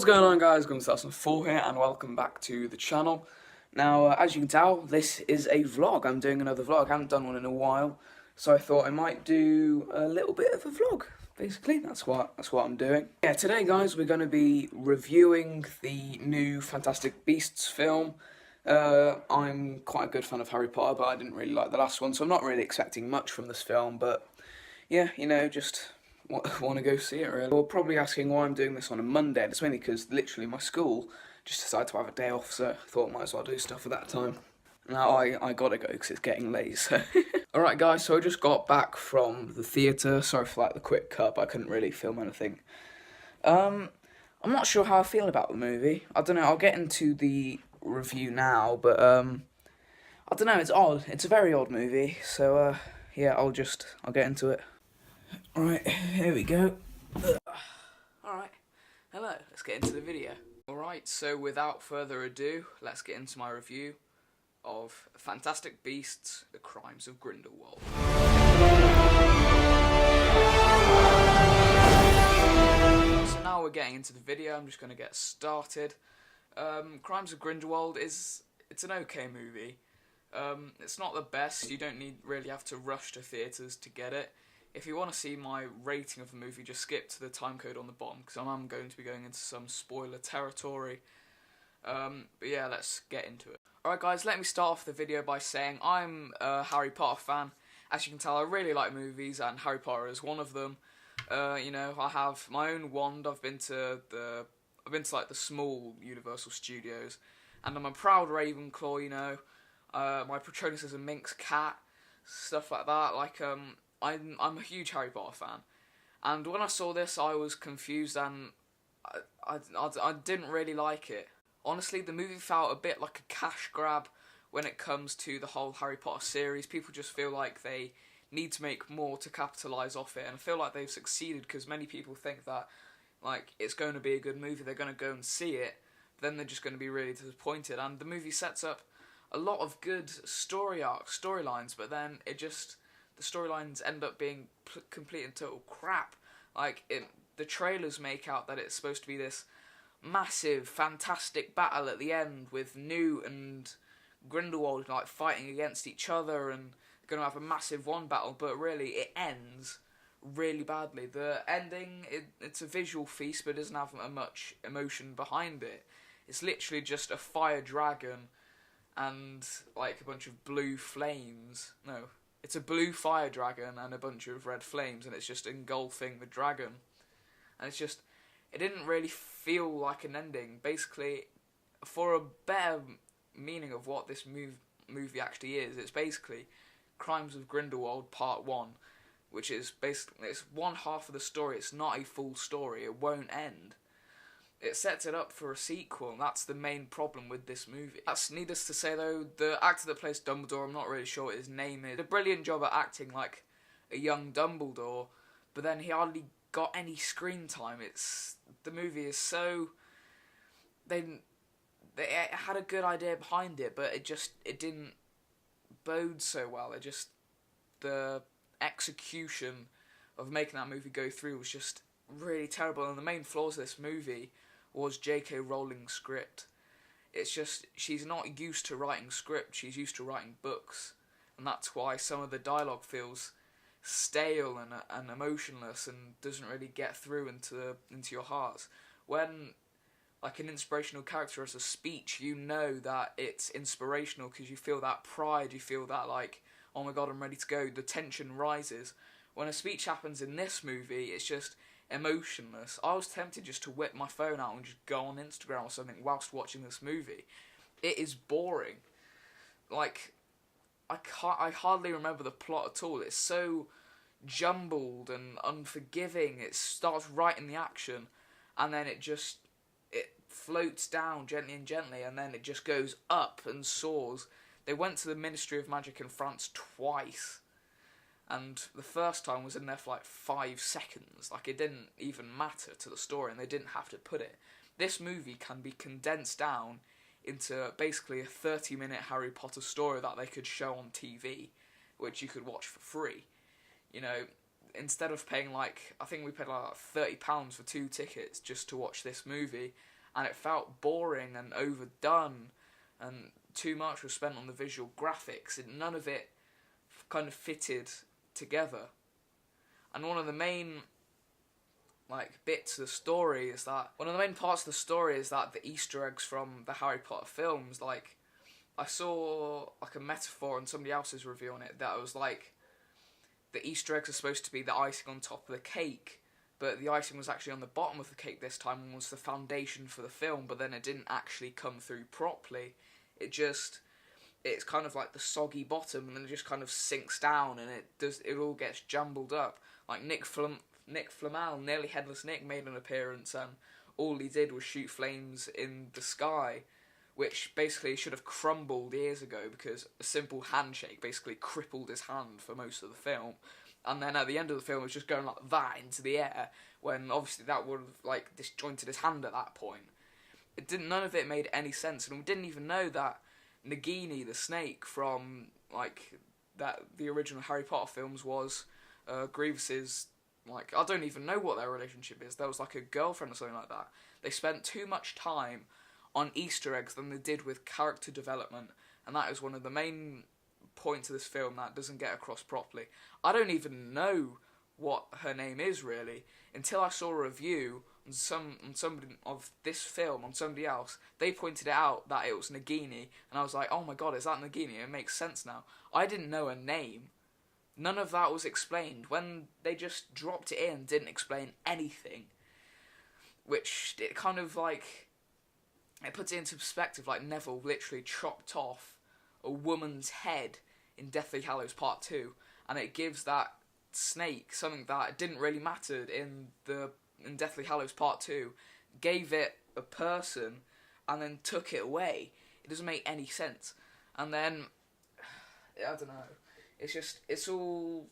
going on, guys? Grindelwald here, and welcome back to the channel. Now, as you can tell, this is a vlog. I'm doing another vlog. I haven't done one in a while, so I thought I might do a little bit of a vlog. Basically, that's what I'm doing. Yeah, today, guys, we're going to be reviewing the new Fantastic Beasts film. I'm quite a good fan of Harry Potter, but I didn't really like the last one, so I'm not really expecting much from this film. But yeah, you know, just want to go see it, really. You're probably asking why I'm doing this on a Monday. It's mainly because literally my school just decided to have a day off, so I thought I might as well do stuff at that time. Now I gotta go because it's getting late, so. Alright, guys, so I just got back from the theatre. Sorry for like the quick cut, but I couldn't really film anything. I'm not sure how I feel about the movie. I don't know, I'll get into the review now, but I don't know, it's odd. It's a very odd movie, so yeah, I'll get into it. Alright, here we go. Alright, hello, let's get into the video. Alright, so without further ado, let's get into my review of Fantastic Beasts: The Crimes of Grindelwald. So now we're getting into the video. I'm just going to get started. Crimes of Grindelwald it's an okay movie. It's not the best. You don't really have to rush to theatres to get it. If you want to see my rating of the movie, just skip to the timecode on the bottom, because I'm going to be going into some spoiler territory. But yeah, let's get into it. Alright, guys, let me start off the video by saying I'm a Harry Potter fan. As you can tell, I really like movies, and Harry Potter is one of them. You know, I have my own wand. I've been to like the small Universal Studios, and I'm a proud Ravenclaw. You know, my Patronus is a Minx cat, stuff like that. Like I'm a huge Harry Potter fan, and when I saw this, I was confused, and I didn't really like it. Honestly, the movie felt a bit like a cash grab when it comes to the whole Harry Potter series. People just feel like they need to make more to capitalise off it, and I feel like they've succeeded, because many people think that like it's going to be a good movie, they're going to go and see it, then they're just going to be really disappointed. And the movie sets up a lot of good storylines, but then the storylines end up being complete and total crap. Like, the trailers make out that it's supposed to be this massive, fantastic battle at the end with Newt and Grindelwald like fighting against each other and going to have a massive one battle, but really it ends really badly. The ending, it's a visual feast, but it doesn't have much emotion behind it. It's literally just a fire dragon and like a bunch of blue flames. No, it's a blue fire dragon and a bunch of red flames, and it's just engulfing the dragon. And it's just, it didn't really feel like an ending. Basically, for a better meaning of what this movie actually is, it's basically Crimes of Grindelwald Part 1, which is basically, it's one half of the story. It's not a full story. It won't end. It sets it up for a sequel, and that's the main problem with this movie. That's needless to say, though, the actor that plays Dumbledore, I'm not really sure what his name is, did a brilliant job at acting like a young Dumbledore, but then he hardly got any screen time. The movie is so, they had a good idea behind it, but it didn't bode so well. The execution of making that movie go through was just really terrible, and the main flaws of this movie was J.K. Rowling's script. It's just, she's not used to writing script, she's used to writing books, and that's why some of the dialogue feels stale and emotionless and doesn't really get through into your hearts. When like an inspirational character has a speech, you know that it's inspirational because you feel that pride, you feel that like, oh my god, I'm ready to go, the tension rises. When a speech happens in this movie, it's just emotionless. I was tempted just to whip my phone out and just go on Instagram or something whilst watching this movie. It is boring. Like, I hardly remember the plot at all. It's so jumbled and unforgiving. It starts right in the action, and then it floats down gently and gently, and then it just goes up and soars. They went to the Ministry of Magic in France twice, and the first time was in there for like 5 seconds. Like, it didn't even matter to the story, and they didn't have to put it. This movie can be condensed down into basically a 30-minute Harry Potter story that they could show on TV, which you could watch for free. You know, instead of paying like, I think we paid like £30 for 2 tickets just to watch this movie, and it felt boring and overdone, and too much was spent on the visual graphics, and none of it kind of fitted together. And one of the main bits of the story is that one of the main parts of the story is that the Easter eggs from the Harry Potter films, I saw a metaphor in somebody else's review on it that it was the Easter eggs are supposed to be the icing on top of the cake, but the icing was actually on the bottom of the cake this time and was the foundation for the film, but then it didn't actually come through properly. It's kind of like the soggy bottom, and then it just kind of sinks down, and it all gets jumbled up. Like Nick Flamel, Nearly Headless Nick, made an appearance, and all he did was shoot flames in the sky, which basically should have crumbled years ago because a simple handshake basically crippled his hand for most of the film. And then at the end of the film, it was just going like that into the air, when obviously that would have disjointed his hand at that point. None of it made any sense, and we didn't even know that Nagini, the snake from the original Harry Potter films, was Grievous's, I don't even know what their relationship is. There was a girlfriend or something like that. They spent too much time on Easter eggs than they did with character development, and that is one of the main points of this film that doesn't get across properly. I don't even know what her name is really until I saw a review on somebody of this film on somebody else. They pointed it out that it was Nagini, and I was like, oh my god, is that Nagini? It makes sense now. I didn't know her name. None of that was explained. When they just dropped it in, didn't explain anything, which it kind of it puts it into perspective. Neville literally chopped off a woman's head in Deathly Hallows Part 2, and it gives that snake something that didn't really matter in Deathly Hallows Part 2, gave it a person, and then took it away. It doesn't make any sense. And then, I don't know, it's all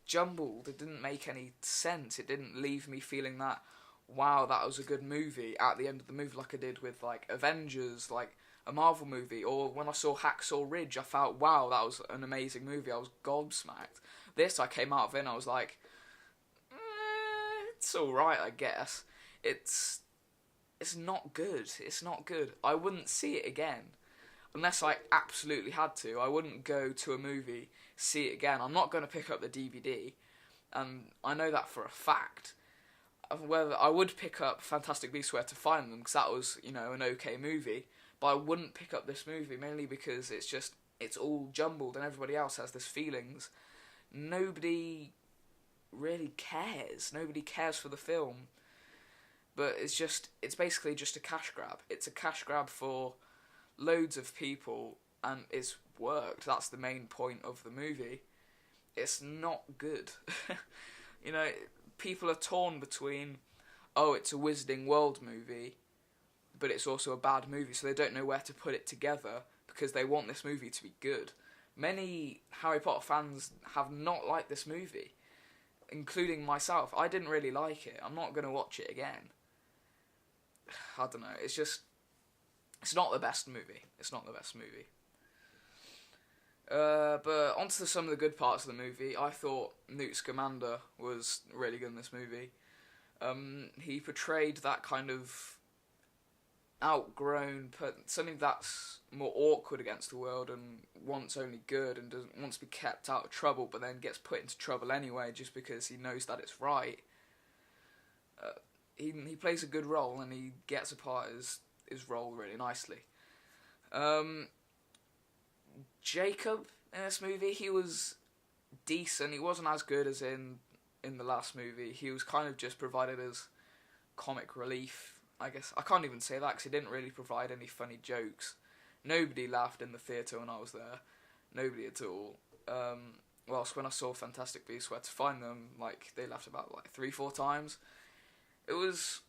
jumbled. It didn't make any sense. It didn't leave me feeling that, wow, that was a good movie at the end of the movie, like I did with Avengers, a Marvel movie, or when I saw Hacksaw Ridge, I felt, wow, that was an amazing movie. I was gobsmacked. This, I came out of it and I was like, it's alright, I guess. It's not good. It's not good. I wouldn't see it again. Unless I absolutely had to. I wouldn't go to a movie, see it again. I'm not going to pick up the DVD, and I know that for a fact. Whether I would pick up Fantastic Beasts: Where to Find Them, because that was, an okay movie, but I wouldn't pick up this movie, mainly because it's all jumbled and everybody else has this feelings. Nobody really cares. Nobody cares for the film. But it's basically just a cash grab. It's a cash grab for loads of people, and it's worked. That's the main point of the movie. It's not good. People are torn between, oh, it's a Wizarding World movie, but it's also a bad movie, so they don't know where to put it together because they want this movie to be good. Many Harry Potter fans have not liked this movie, including myself. I didn't really like it. I'm not going to watch it again. I don't know. It's not the best movie. It's not the best movie. But onto some of the good parts of the movie. I thought Newt Scamander was really good in this movie. He portrayed that kind of outgrown, something that's more awkward against the world and wants only good and wants to be kept out of trouble, but then gets put into trouble anyway just because he knows that it's right. He plays a good role, and he gets apart his role really nicely. Jacob in this movie, he was decent. He wasn't as good as in the last movie. He was kind of just provided as comic relief, I guess. I can't even say that because he didn't really provide any funny jokes. Nobody laughed in the theatre when I was there. Nobody at all. Whilst when I saw Fantastic Beasts: Where to Find Them, they laughed about 3-4 times. It was,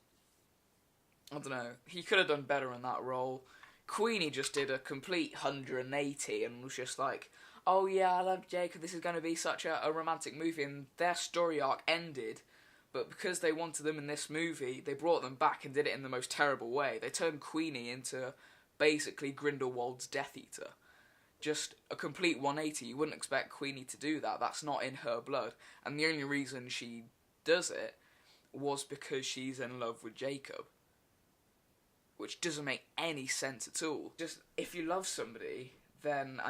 I don't know, he could have done better in that role. Queenie just did a complete 180 and was just like, oh yeah, I love Jacob, this is going to be such a romantic movie, and their story arc ended, but because they wanted them in this movie, they brought them back and did it in the most terrible way. They turned Queenie into basically Grindelwald's Death Eater. Just a complete 180. You wouldn't expect Queenie to do that. That's not in her blood. And the only reason she does it, was because she's in love with Jacob. Which doesn't make any sense at all. Just, if you love somebody, then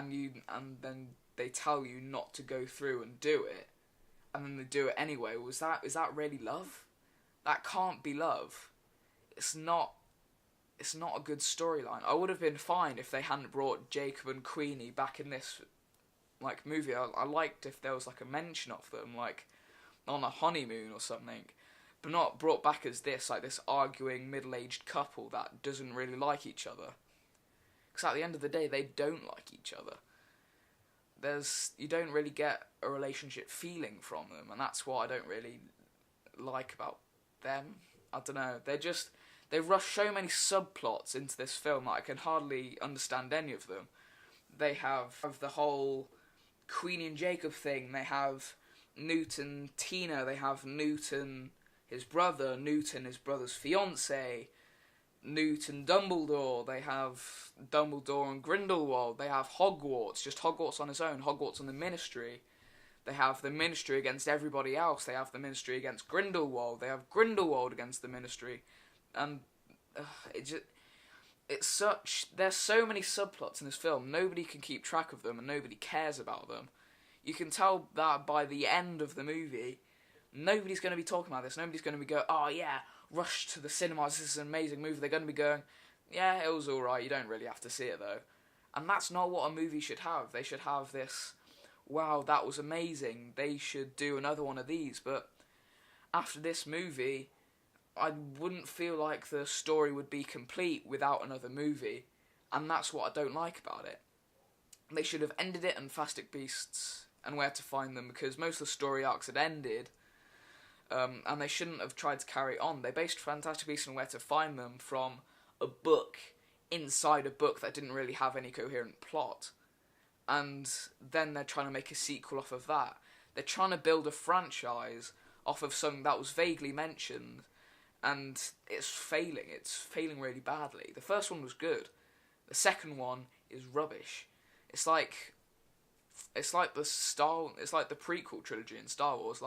then they tell you not to go through and do it, and then they do it anyway, is that really love? That can't be love. It's not a good storyline. I would have been fine if they hadn't brought Jacob and Queenie back in this movie. I liked if there was a mention of them, on a honeymoon or something, but not brought back as this arguing middle-aged couple that doesn't really like each other. Because at the end of the day, they don't like each other. You don't really get a relationship feeling from them, and that's what I don't really like about them. I don't know. They rush so many subplots into this film that I can hardly understand any of them. They have the whole Queenie and Jacob thing. They have Newt and Tina. They have Newt and his brother. Newt and his brother's fiancée. Newt and Dumbledore. They have Dumbledore and Grindelwald. They have Hogwarts, just Hogwarts on its own, Hogwarts on the Ministry. They have the Ministry against everybody else. They have the Ministry against Grindelwald. They have Grindelwald against the Ministry. And there's so many subplots in this film, nobody can keep track of them and nobody cares about them. You can tell that by the end of the movie, nobody's going to be talking about this. Nobody's going to be going, oh yeah, rush to the cinemas, this is an amazing movie. They're going to be going, yeah, it was alright, you don't really have to see it though. And that's not what a movie should have. They should have this, wow, that was amazing, they should do another one of these. But after this movie, I wouldn't feel like the story would be complete without another movie. And that's what I don't like about it. They should have ended it on Fantastic Beasts and Where to Find Them, because most of the story arcs had ended. And they shouldn't have tried to carry on. They based Fantastic Beasts and Where to Find Them from a book inside a book that didn't really have any coherent plot. And then they're trying to make a sequel off of that. They're trying to build a franchise off of something that was vaguely mentioned, and it's failing really badly. The first one was good. The second one is rubbish. It's like the prequel trilogy in Star Wars.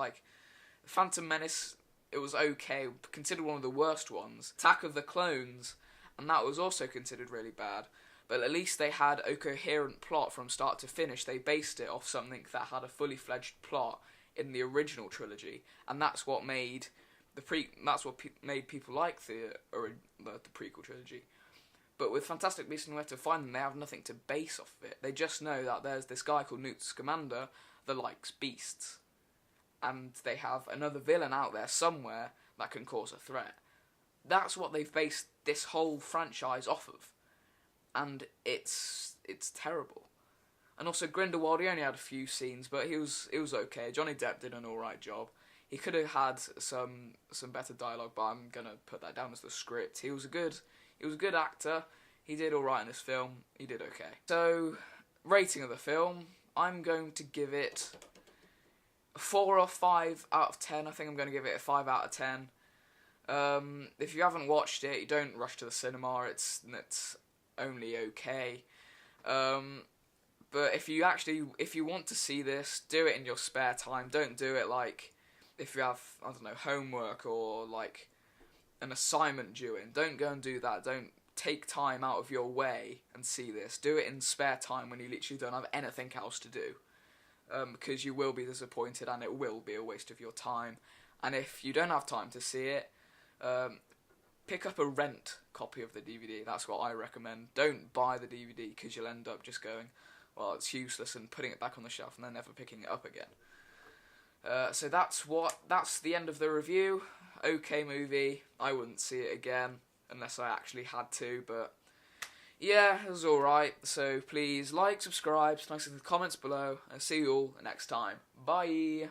Phantom Menace, it was okay, considered one of the worst ones. Attack of the Clones, and that was also considered really bad. But at least they had a coherent plot from start to finish. They based it off something that had a fully fledged plot in the original trilogy, and that's what made made people like the prequel trilogy. But with Fantastic Beasts and Where to Find Them, they have nothing to base off of it. They just know that there's this guy called Newt Scamander that likes beasts, and they have another villain out there somewhere that can cause a threat. That's what they've based this whole franchise off of, and it's terrible. And also Grindelwald, he only had a few scenes, but it was okay. Johnny Depp did an alright job. He could have had some better dialogue, but I'm gonna put that down as the script. He was a good actor. He did alright in this film. He did okay. So, rating of the film, I'm going to give it a 4 or 5 out of 10. I think I'm going to give it a 5 out of 10. If you haven't watched it, you don't rush to the cinema. It's only okay. But if you want to see this, do it in your spare time. Don't do it if you have, homework or an assignment due in. Don't go and do that. Don't take time out of your way and see this. Do it in spare time when you literally don't have anything else to do. Because you will be disappointed and it will be a waste of your time. And if you don't have time to see it, pick up a rent copy of the DVD. That's what I recommend. Don't buy the DVD because you'll end up just going, well, it's useless, and putting it back on the shelf and then never picking it up again. So that's the end of the review. Okay movie. I wouldn't see it again unless I actually had to, but yeah, it was alright. So please like, subscribe, nice in the comments below, and see you all next time. Bye!